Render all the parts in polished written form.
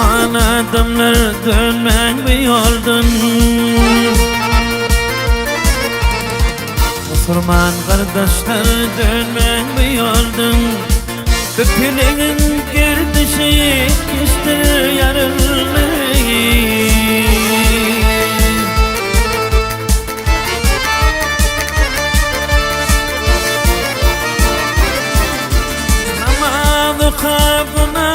Aman adamlar dönmen mi yoldan? Musulman kardeşler dönmen mi yoldan? Köpüleğin girdişi geçtir yarınlayı. Namazı kabına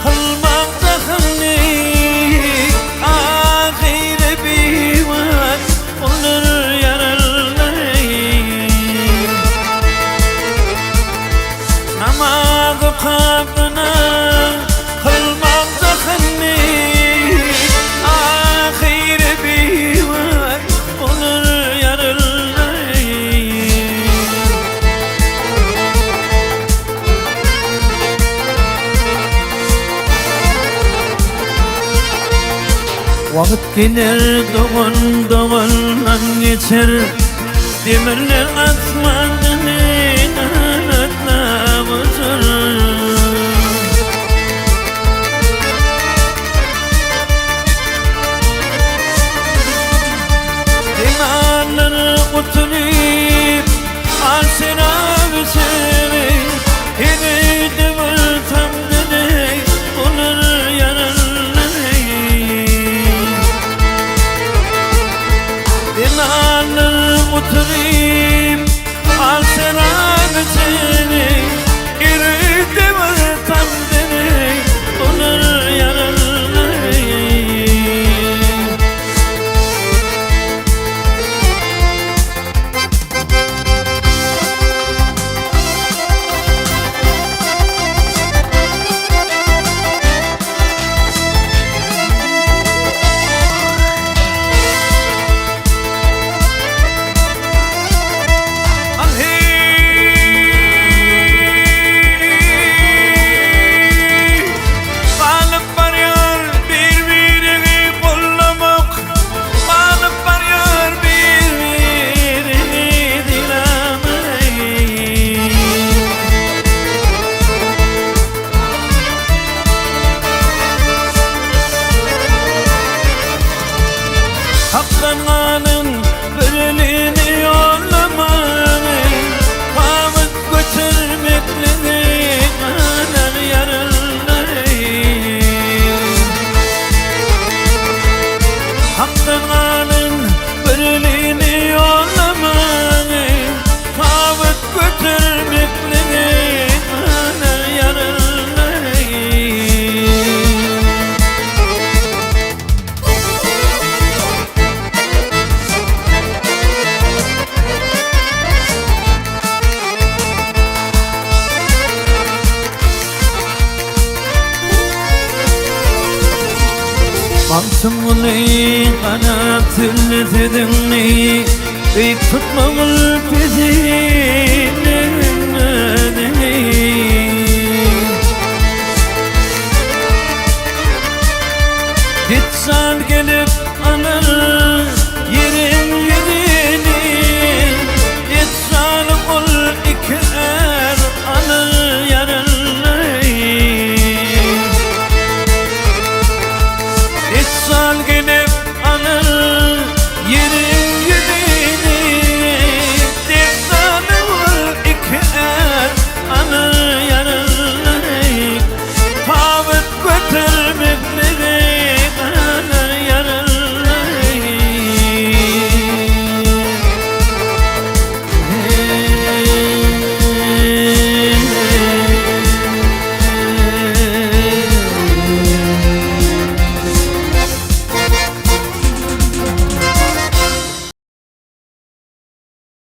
kılmak dahillik, ahire bir var olur yararlayı. Namazı kabına kılmak dahillik, ahire bir var olur yararlayı. Vakit gelir doğun doğundan geçer, demirler asmanın inanatla vurur. Demirler oturup asına biçeri, yine demir tam denek olur yararlayı. Dinanır oturayım, al selam seni, yürüdüm tam demek olur yararlayı. Haklanmanın bölüneni yollamanı, pamuk götürmekle kanar yarınlayı. Haklanmanın bölüneni yollamanı, pamuk götürmekle kanar yarınlayı. Mantımını kanat tülledin, büyük tutmamıl bizimle. Gitsen gelip anır yerin yerini, gitsen ol iki er anır yarınlayı. Gitsen gelip anır yerin yerini, gitsen ol iki er anır yarınlayı. Pavut götürmekle